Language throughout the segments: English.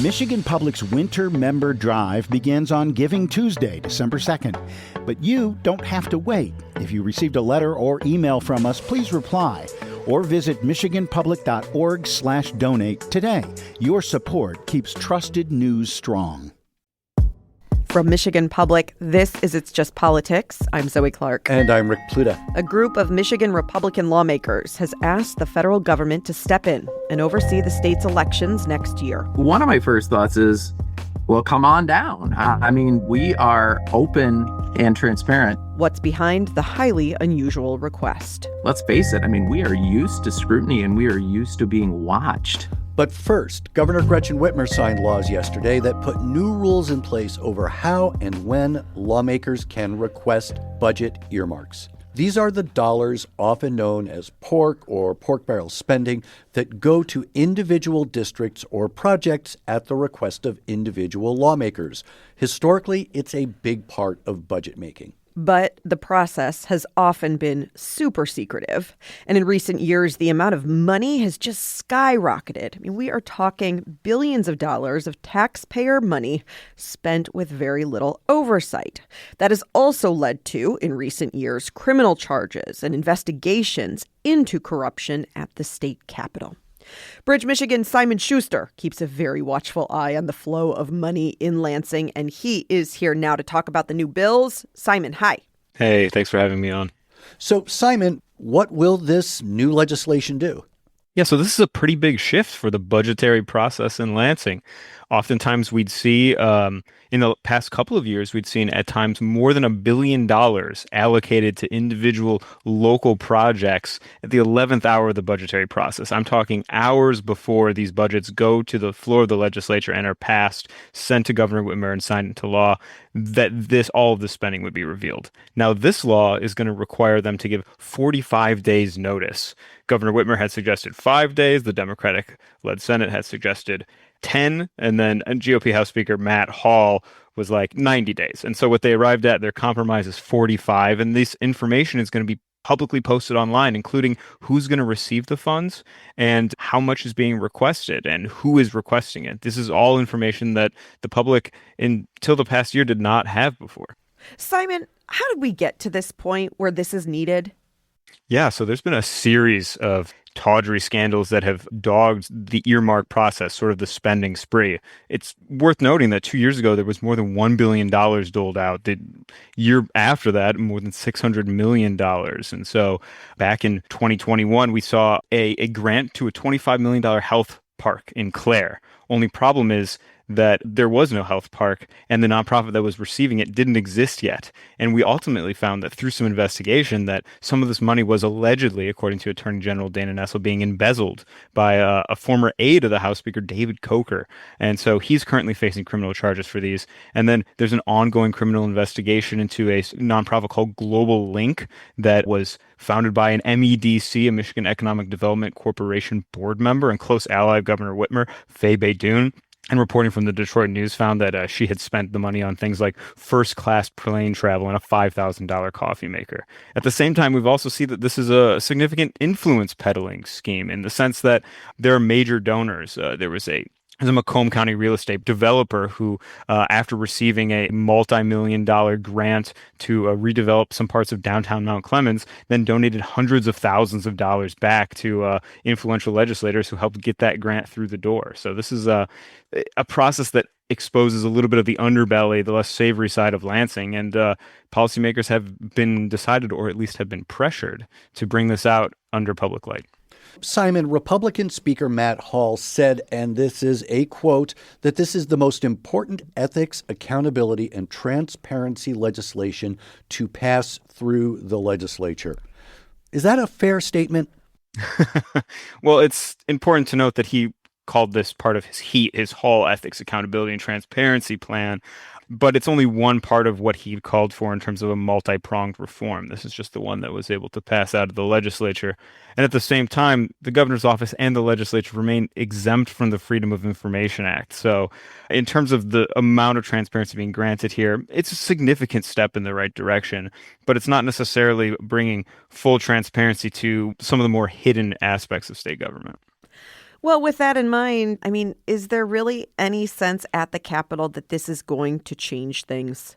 Michigan Public's Winter Member Drive begins on Giving Tuesday, December 2nd. But you don't have to wait. If you received a letter or email from us, please reply or visit michiganpublic.org/donate today. Your support keeps trusted news strong. From Michigan Public, this is It's Just Politics. I'm Zoe Clark. And I'm Rick Pluta. A group of Michigan Republican lawmakers has asked the federal government to step in and oversee the state's elections next year. One of my first thoughts is, well, come on down. I mean, we are open and transparent. What's behind the highly unusual request? Let's face it. I mean, we are used to scrutiny and we are used to being watched. But first, Governor Gretchen Whitmer signed laws yesterday that put new rules in place over how and when lawmakers can request budget earmarks. These are the dollars, often known as pork or pork barrel spending, that go to individual districts or projects at the request of individual lawmakers. Historically, it's a big part of budget making. But the process has often been super secretive. And in recent years, the amount of money has just skyrocketed. I mean, we are talking billions of dollars of taxpayer money spent with very little oversight. That has also led to, in recent years, criminal charges and investigations into corruption at the state capitol. Bridge, Michigan's Simon Schuster keeps a very watchful eye on the flow of money in Lansing, and he is here now to talk about the new bills. Simon, hi. Hey, thanks for having me on. So, Simon, what will this new legislation do? Yeah, so this is a pretty big shift for the budgetary process in Lansing. Oftentimes we'd see, in the past couple of years, we'd seen at times more than $1 billion allocated to individual local projects at the 11th hour of the budgetary process. I'm talking hours before these budgets go to the floor of the legislature and are passed, sent to Governor Whitmer and signed into law, that all of the spending would be revealed. Now, this law is going to require them to give 45 days notice. Governor Whitmer had suggested 5 days. The Democratic-led Senate had suggested 10, and then GOP House Speaker Matt Hall was like 90 days. And so what they arrived at, their compromise is 45, and this information is going to be publicly posted online, including who's going to receive the funds and how much is being requested and who is requesting it. This is all information that the public until the past year did not have before. Simon, how did we get to this point where this is needed? Yeah, so there's been a series of tawdry scandals that have dogged the earmark process, sort of the spending spree. It's worth noting that 2 years ago, there was more than $1 billion doled out. The year after that, more than $600 million. And so back in 2021, we saw a grant to a $25 million health park in Clare. Only problem is that there was no health park and the nonprofit that was receiving it didn't exist yet. And we ultimately found that through some investigation that some of this money was allegedly, according to Attorney General Dana Nessel, being embezzled by a former aide of the House Speaker, David Coker. And so he's currently facing criminal charges for these. And then there's an ongoing criminal investigation into a nonprofit called Global Link that was founded by an MEDC, a Michigan Economic Development Corporation board member and close ally of Governor Whitmer, Faye Baydoun. And reporting from the Detroit News found that she had spent the money on things like first-class plane travel and a $5,000 coffee maker. At the same time, we've also seen that this is a significant influence peddling scheme in the sense that there are major donors. There was a Macomb County real estate developer who, after receiving a multi-million-dollar grant to redevelop some parts of downtown Mount Clemens, then donated hundreds of thousands of dollars back to influential legislators who helped get that grant through the door. So this is a process that exposes a little bit of the underbelly, the less savory side of Lansing, and policymakers have been decided, or at least have been pressured, to bring this out under public light. Simon, Republican Speaker Matt Hall said, and this is a quote, that this is the most important ethics, accountability, and transparency legislation to pass through the legislature. Is that a fair statement? Well, it's important to note that he called this part of his Hall Ethics, Accountability, and Transparency plan. But it's only one part of what he called for in terms of a multi-pronged reform. This is just the one that was able to pass out of the legislature. And at the same time, the governor's office and the legislature remain exempt from the Freedom of Information Act. So in terms of the amount of transparency being granted here, it's a significant step in the right direction, but it's not necessarily bringing full transparency to some of the more hidden aspects of state government. Well, with that in mind, is there really any sense at the Capitol that this is going to change things?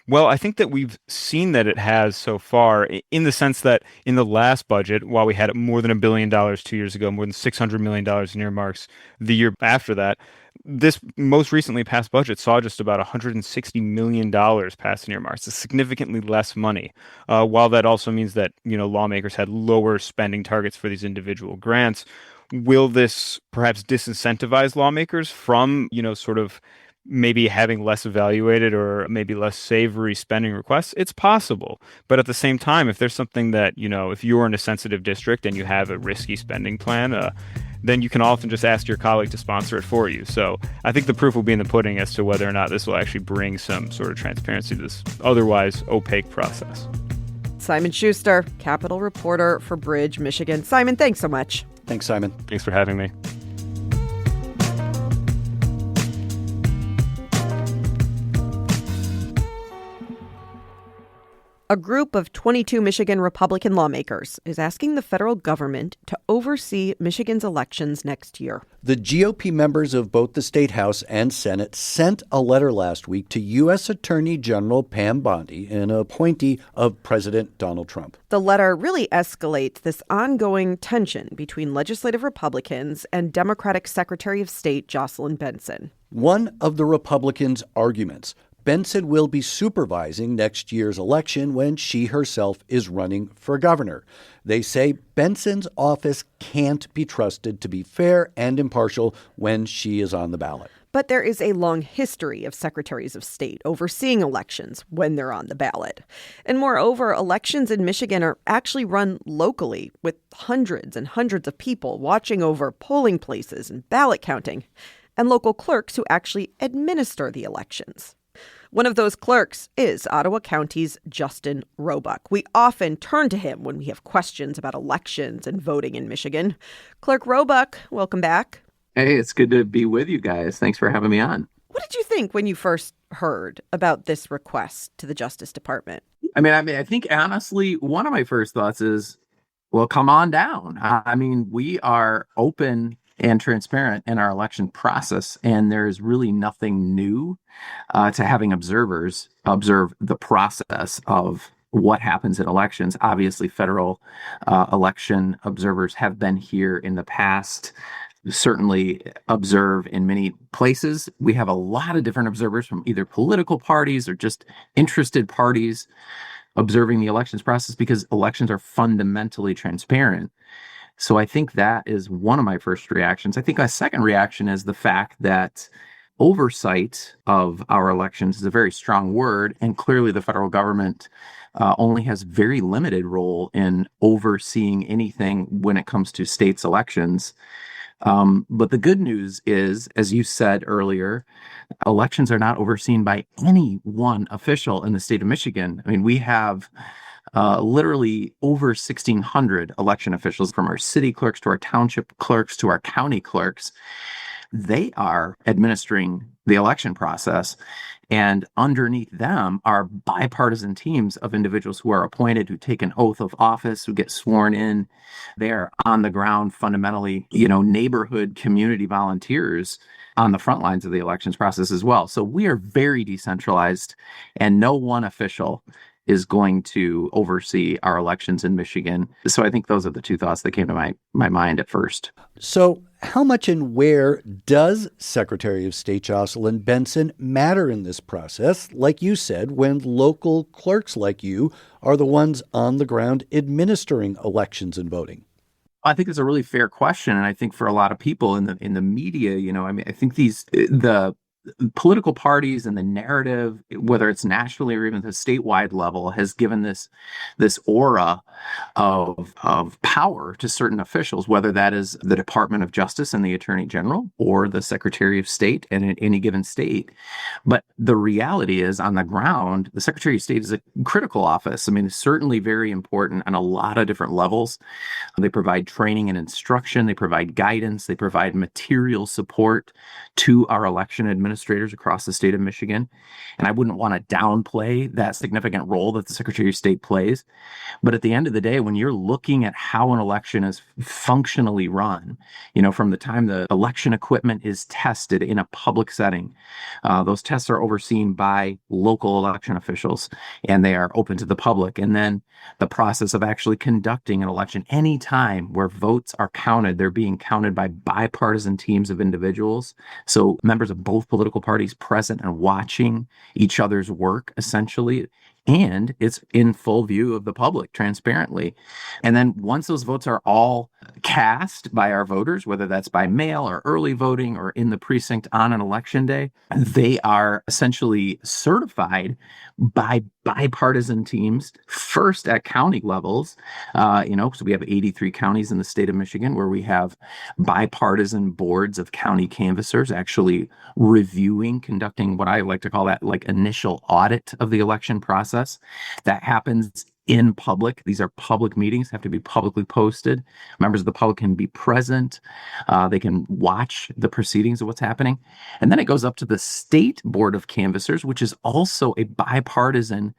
Well, I think that we've seen that it has so far in the sense that in the last budget, while we had more than $1 billion 2 years ago, more than $600 million in earmarks the year after that, this most recently passed budget saw just about $160 million passed in earmarks. It's significantly less money. While that also means that, lawmakers had lower spending targets for these individual grants, will this perhaps disincentivize lawmakers from, sort of maybe having less evaluated or maybe less savory spending requests? It's possible. But at the same time, if there's something that, if you're in a sensitive district and you have a risky spending plan, then you can often just ask your colleague to sponsor it for you. So I think the proof will be in the pudding as to whether or not this will actually bring some sort of transparency to this otherwise opaque process. Simon Schuster, Capitol reporter for Bridge, Michigan. Simon, thanks so much. Thanks, Simon. Thanks for having me. A group of 22 Michigan Republican lawmakers is asking the federal government to oversee Michigan's elections next year. The GOP members of both the State House and Senate sent a letter last week to U.S. Attorney General Pam Bondi, an appointee of President Donald Trump. The letter really escalates this ongoing tension between legislative Republicans and Democratic Secretary of State Jocelyn Benson. One of the Republicans' arguments: Benson will be supervising next year's election when she herself is running for governor. They say Benson's office can't be trusted to be fair and impartial when she is on the ballot. But there is a long history of secretaries of state overseeing elections when they're on the ballot. And moreover, elections in Michigan are actually run locally with hundreds and hundreds of people watching over polling places and ballot counting, and local clerks who actually administer the elections. One of those clerks is Ottawa County's Justin Roebuck. We often turn to him when we have questions about elections and voting in Michigan. Clerk Roebuck, welcome back. Hey, it's good to be with you guys. Thanks for having me on. What did you think when you first heard about this request to the Justice Department? I think honestly, one of my first thoughts is, well, come on down. We are open and transparent in our election process, and there's really nothing new to having observers observe the process of what happens in elections. Obviously, federal election observers have been here in the past, certainly observe in many places. We have a lot of different observers from either political parties or just interested parties observing the elections process because elections are fundamentally transparent. So I think that is one of my first reactions. I think a second reaction is the fact that oversight of our elections is a very strong word, and clearly the federal government only has very limited role in overseeing anything when it comes to states' elections. But the good news is, as you said earlier, elections are not overseen by any one official in the state of Michigan. We have literally over 1,600 election officials, from our city clerks to our township clerks to our county clerks. They are administering the election process. And underneath them are bipartisan teams of individuals who are appointed, who take an oath of office, who get sworn in. They are on the ground, fundamentally, neighborhood community volunteers on the front lines of the elections process as well. So we are very decentralized, and no one official is going to oversee our elections in Michigan. So I think those are the two thoughts that came to my mind at first. So how much and where does Secretary of State Jocelyn Benson matter in this process, like you said, when local clerks like you are the ones on the ground administering elections and voting? I think it's a really fair question. And I think for a lot of people in the media, I think the political parties and the narrative, whether it's nationally or even at the statewide level, has given this aura of power to certain officials, whether that is the Department of Justice and the Attorney General or the Secretary of State in any given state. But the reality is, on the ground, the Secretary of State is a critical office. It's certainly very important on a lot of different levels. They provide training and instruction. They provide guidance. They provide material support to our election administrators administrators across the state of Michigan. And I wouldn't want to downplay that significant role that the Secretary of State plays. But at the end of the day, when you're looking at how an election is functionally run, from the time the election equipment is tested in a public setting, those tests are overseen by local election officials and they are open to the public. And then the process of actually conducting an election, any time where votes are counted, they're being counted by bipartisan teams of individuals. So members of both political parties present and watching each other's work, essentially. And it's in full view of the public, transparently. And then once those votes are all cast by our voters, whether that's by mail or early voting or in the precinct on an election day, they are essentially certified by bipartisan teams, first at county levels. So we have 83 counties in the state of Michigan where we have bipartisan boards of county canvassers actually conducting what I like to call that like initial audit of the election process. That happens in public. These are public meetings, have to be publicly posted. Members of the public can be present. They can watch the proceedings of what's happening. And then it goes up to the state board of canvassers, which is also a bipartisan,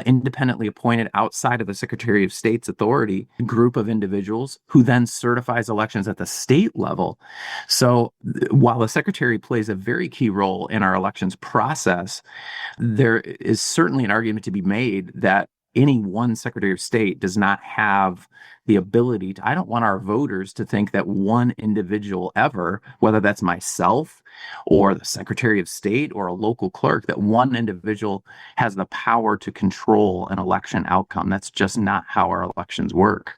independently appointed outside of the Secretary of State's authority group of individuals who then certifies elections at the state level. So while the Secretary plays a very key role in our elections process, there is certainly an argument to be made that any one Secretary of State does not have the ability to, I don't want our voters to think that one individual ever, whether that's myself or the Secretary of State or a local clerk, that one individual has the power to control an election outcome. That's just not how our elections work.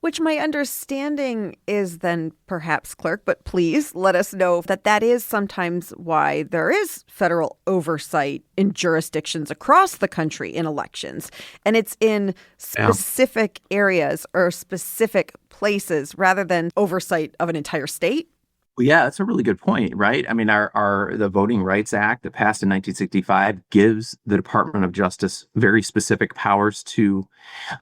Which my understanding is then perhaps, clerk, but please let us know that is sometimes why there is federal oversight in jurisdictions across the country in elections. And it's in specific areas or specific places rather than oversight of an entire state. Well, yeah, that's a really good point, right? I mean, the Voting Rights Act that passed in 1965 gives the Department of Justice very specific powers to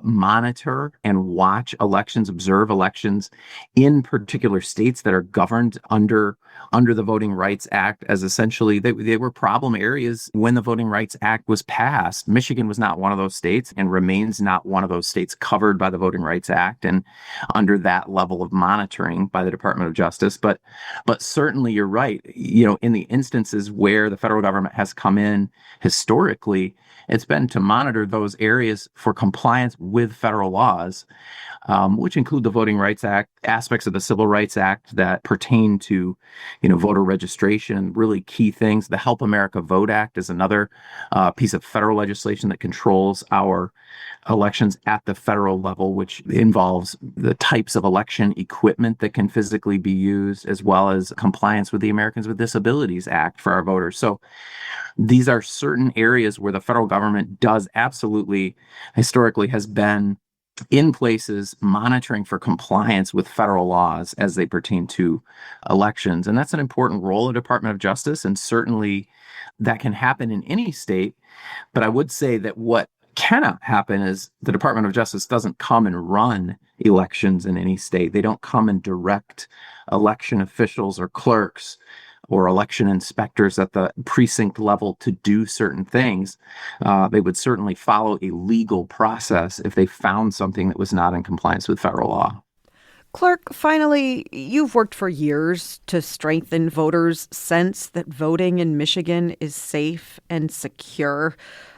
monitor and watch elections, observe elections in particular states that are governed under the Voting Rights Act, as essentially they were problem areas when the Voting Rights Act was passed. Michigan was not one of those states and remains not one of those states covered by the Voting Rights Act and under that level of monitoring by the Department of Justice. But certainly you're right. In the instances where the federal government has come in historically, it's been to monitor those areas for compliance with federal laws, which include the Voting Rights Act, aspects of the Civil Rights Act that pertain to, voter registration and really key things. The Help America Vote Act is another piece of federal legislation that controls our elections at the federal level, which involves the types of election equipment that can physically be used, as well as compliance with the Americans with Disabilities Act for our voters. So these are certain areas where the federal government does absolutely, historically, has been in places monitoring for compliance with federal laws as they pertain to elections. And that's an important role of the Department of Justice. And certainly that can happen in any state. But I would say that what cannot happen is the Department of Justice doesn't come and run elections in any state. They don't come and direct election officials or clerks or election inspectors at the precinct level to do certain things. They would certainly follow a legal process if they found something that was not in compliance with federal law. Clerk, finally, you've worked for years to strengthen voters' sense that voting in Michigan is safe and secure.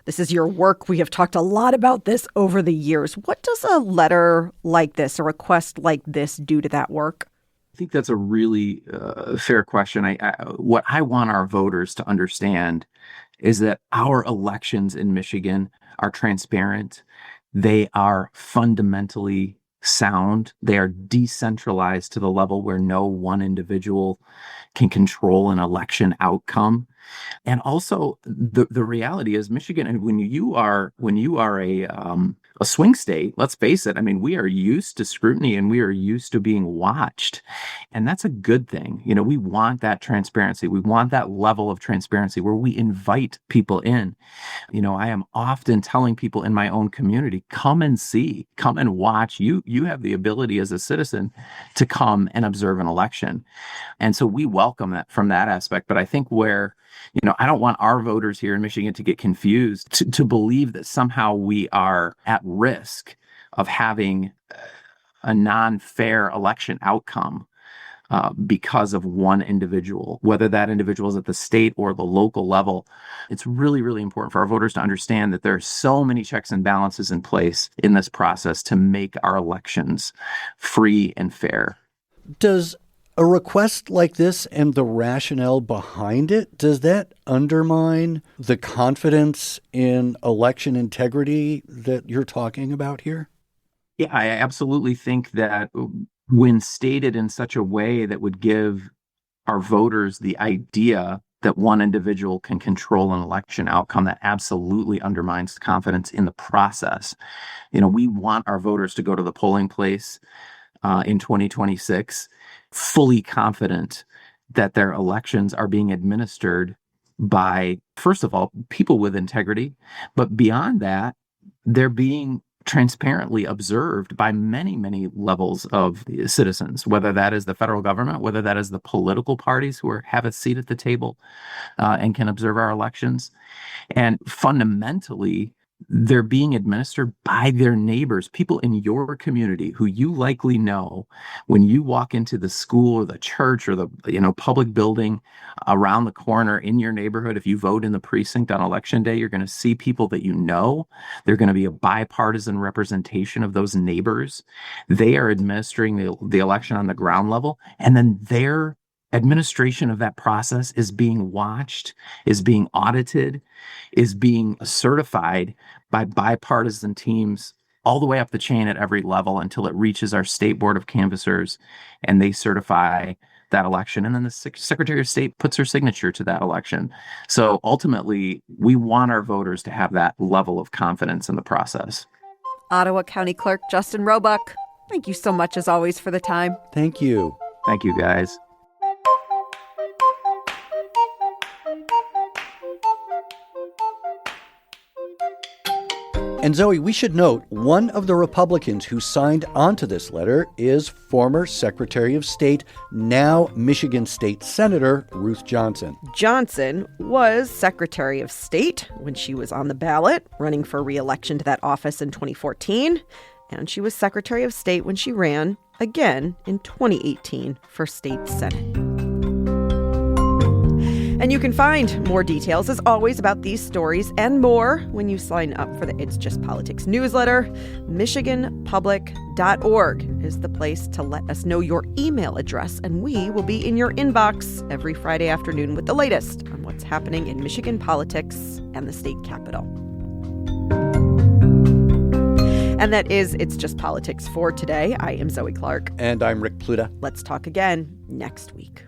This is your work. We have talked a lot about this over the years. What does a letter like this, a request like this, do to that work? I think that's a really fair question. What I want our voters to understand is that our elections in Michigan are transparent. They are fundamentally sound. They are decentralized to the level where no one individual can control an election outcome. And also, the reality is, Michigan, and when you are a swing state, let's face it, I mean, we are used to scrutiny and we are used to being watched. And that's a good thing. We want that transparency. We want that level of transparency where we invite people in. I am often telling people in my own community, come and see, come and watch. You have the ability as a citizen to come and observe an election. And so we welcome that from that aspect. But I think where I don't want our voters here in Michigan to get confused, to believe that somehow we are at risk of having a non-fair election outcome because of one individual, whether that individual is at the state or the local level. It's really, really important for our voters to understand that there are so many checks and balances in place in this process to make our elections free and fair. Does a request like this and the rationale behind it, does that undermine the confidence in election integrity that you're talking about here? Yeah, I absolutely think that when stated in such a way that would give our voters the idea that one individual can control an election outcome, that absolutely undermines confidence in the process. We want our voters to go to the polling place in 2026 fully confident that their elections are being administered by, first of all, people with integrity, but beyond that, they're being transparently observed by many, many levels of citizens, whether that is the federal government, whether that is the political parties who have a seat at the table and can observe our elections. And fundamentally, they're being administered by their neighbors, people in your community who you likely know. When you walk into the school or the church or the public building around the corner in your neighborhood, if you vote in the precinct on election day, you're going to see people that you know. They're going to be a bipartisan representation of those neighbors. They are administering the election on the ground level, and then their administration of that process is being watched, is being audited, is being certified by bipartisan teams all the way up the chain at every level until it reaches our state board of canvassers and they certify that election. And then the Secretary of State puts her signature to that election. So ultimately, we want our voters to have that level of confidence in the process. Ottawa County Clerk Justin Roebuck, thank you so much as always for the time. Thank you. Thank you, guys. And Zoe, we should note, one of the Republicans who signed onto this letter is former Secretary of State, now Michigan State Senator Ruth Johnson. Johnson was Secretary of State when she was on the ballot, running for re-election to that office in 2014. And she was Secretary of State when she ran again in 2018 for State Senate. And you can find more details, as always, about these stories and more when you sign up for the It's Just Politics newsletter. MichiganPublic.org is the place to let us know your email address, and we will be in your inbox every Friday afternoon with the latest on what's happening in Michigan politics and the state capitol. And that is It's Just Politics for today. I am Zoe Clark. And I'm Rick Pluta. Let's talk again next week.